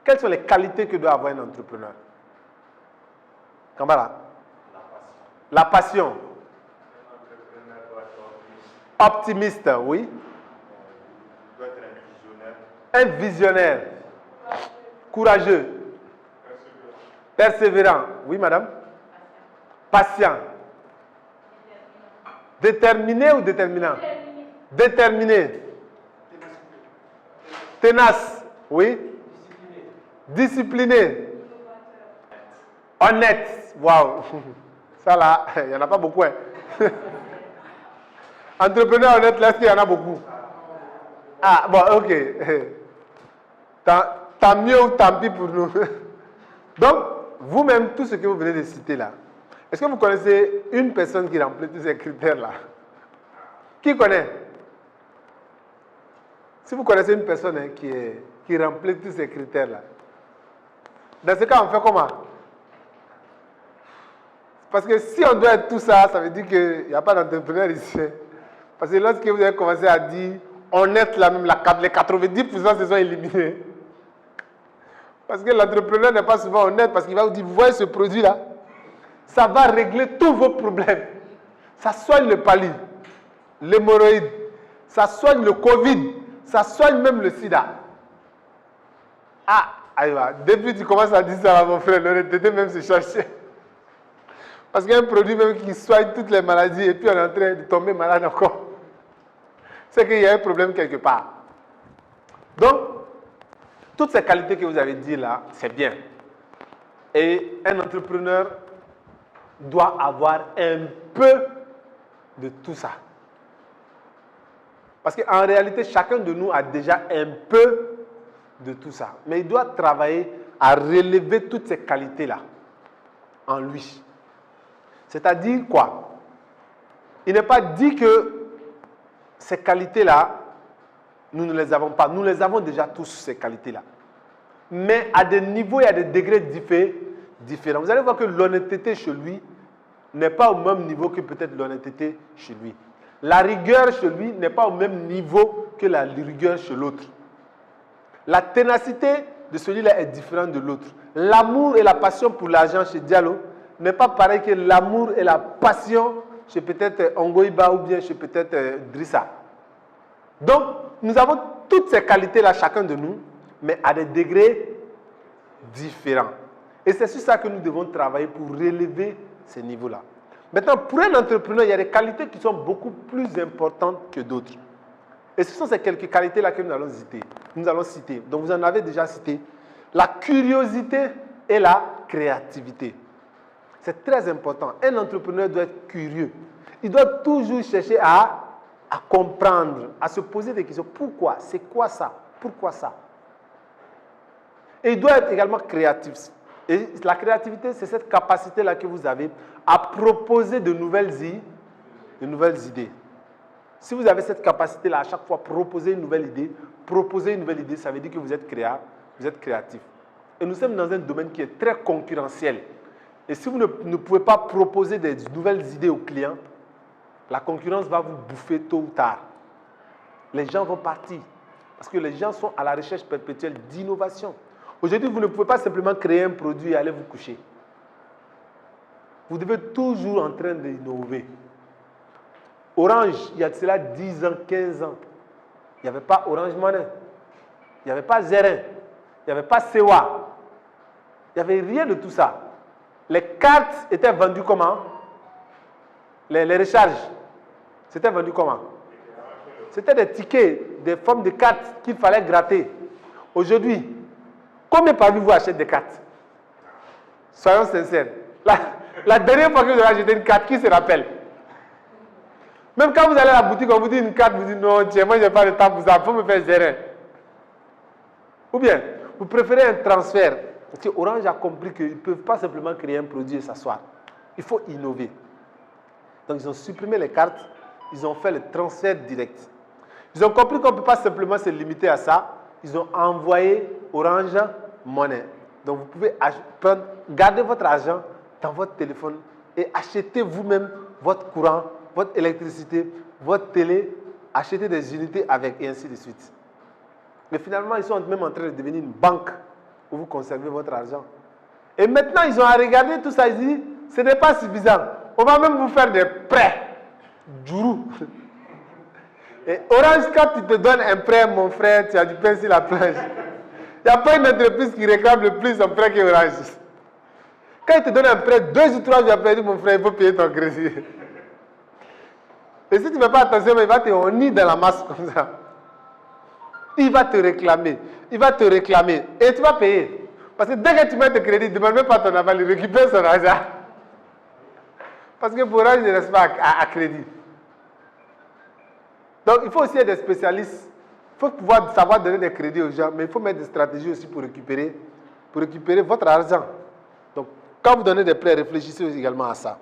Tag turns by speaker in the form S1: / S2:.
S1: Quelles sont les qualités que doit avoir un entrepreneur? Kambala? La passion. Optimiste, oui.
S2: Il doit être un visionnaire.
S1: Un visionnaire. Courageux. Persévérant. Oui, madame. Patient. Déterminé ou déterminant? Déterminé. Tenace. Oui. Discipliné. Honnête. Waouh. Ça là, il n'y en a pas beaucoup. Hein. Entrepreneur honnête, là, est-ce qu'il y en a beaucoup? Ah, bon, ok. Tant mieux ou tant pis pour nous. Donc, vous-même, tout ce que vous venez de citer là, est-ce que vous connaissez une personne qui remplit tous ces critères-là? Qui connaît? Si vous connaissez une personne hein, qui remplit tous ces critères-là, dans ce cas, on fait comment? Parce que si on doit être tout ça, ça veut dire qu'il n'y a pas d'entrepreneur ici. Parce que lorsque vous avez commencé à dire honnête, là même, les 90% se sont éliminés. Parce que l'entrepreneur n'est pas souvent honnête, parce qu'il va vous dire, vous voyez ce produit-là, ça va régler tous vos problèmes. Ça soigne le palu, l'hémorroïde, ça soigne le Covid, ça soigne même le sida. Ah, aïe, depuis que tu commences à dire ça, mon frère, l'honnêteté même se chercher. Parce qu'il y a un produit même qui soigne toutes les maladies et puis on est en train de tomber malade encore. C'est qu'il y a un problème quelque part. Donc, toutes ces qualités que vous avez dit là, c'est bien. Et un entrepreneur doit avoir un peu de tout ça. Parce qu'en réalité, chacun de nous a déjà un peu de tout ça. Mais il doit travailler à relever toutes ces qualités-là en lui. C'est-à-dire quoi? Il n'est pas dit que ces qualités-là, nous ne les avons pas. Nous les avons déjà tous, ces qualités-là. Mais à des niveaux et à des degrés différents. Vous allez voir que l'honnêteté chez lui n'est pas au même niveau que peut-être l'honnêteté chez lui. La rigueur chez lui n'est pas au même niveau que la rigueur chez l'autre. La ténacité de celui-là est différente de l'autre. L'amour et la passion pour l'argent chez Diallo n'est pas pareil que l'amour et la passion chez peut-être Ongoïba ou bien chez peut-être Drissa. Donc, nous avons toutes ces qualités-là, chacun de nous, mais à des degrés différents. Et c'est sur ça que nous devons travailler pour relever ces niveaux-là. Maintenant, pour un entrepreneur, il y a des qualités qui sont beaucoup plus importantes que d'autres. Et ce sont ces quelques qualités-là que nous allons citer. Donc, vous en avez déjà cité. La curiosité et la créativité. C'est très important. Un entrepreneur doit être curieux. Il doit toujours chercher à comprendre, à se poser des questions. Pourquoi? C'est quoi ça? Pourquoi ça? Et il doit être également créatif. Et la créativité, c'est cette capacité-là que vous avez à proposer de nouvelles idées. Si vous avez cette capacité-là, à chaque fois, proposer une nouvelle idée, ça veut dire que vous êtes créatif. Et nous sommes dans un domaine qui est très concurrentiel. Et si vous ne pouvez pas proposer des nouvelles idées aux clients, la concurrence va vous bouffer tôt ou tard. Les gens vont partir. Parce que les gens sont à la recherche perpétuelle d'innovation. Aujourd'hui, vous ne pouvez pas simplement créer un produit et aller vous coucher. Vous devez toujours en train d'innover. Orange, il y a de cela 10 ans, 15 ans. Il n'y avait pas Orange Money. Il n'y avait pas Zerin. Il n'y avait pas Sewa. Il n'y avait rien de tout ça. Les cartes étaient vendues comment? Les recharges. C'était vendu comment? C'était des tickets, des formes de cartes qu'il fallait gratter. Aujourd'hui, combien parmi vous achètent des cartes? Soyons sincères. La dernière fois que vous avez acheté une carte, qui se rappelle? Même quand vous allez à la boutique, on vous dit une carte, vous dites non, tiens, moi je n'ai pas le temps pour ça, il faut me faire gérer. Ou bien, vous préférez un transfert. Parce que Orange a compris qu'ils ne peuvent pas simplement créer un produit et s'asseoir. Il faut innover. Donc ils ont supprimé les cartes, ils ont fait le transfert direct. Ils ont compris qu'on ne peut pas simplement se limiter à ça. Ils ont envoyé Orange Money. Donc vous pouvez garder votre argent dans votre téléphone et acheter vous-même votre courant, votre électricité, votre télé, acheter des unités avec et ainsi de suite. Mais finalement, ils sont même en train de devenir une banque où vous conservez votre argent. Et maintenant, ils ont à regarder tout ça, ils disent, ce n'est pas suffisant. On va même vous faire des prêts. Djourou. Et Orange, quand tu te donnes un prêt, mon frère, tu as du pain sur la planche. Il n'y a pas une entreprise qui réclame le plus un prêt qu'Orange. Quand il te donne un prêt, 2 ou 3 jours après, il dit, mon frère, il faut payer ton crédit. Et si tu ne fais pas attention, il va te honir dans la masse comme ça. Il va te réclamer. Il va te réclamer. Et tu vas payer. Parce que dès que tu mets tes crédits, ne demande même pas ton aval, il récupère son argent. Parce que pour Orange, il ne reste pas à crédit. Donc, il faut aussi être des spécialistes. Il faut pouvoir savoir donner des crédits aux gens, mais il faut mettre des stratégies aussi pour récupérer votre argent. Donc, quand vous donnez des prêts, réfléchissez également à ça.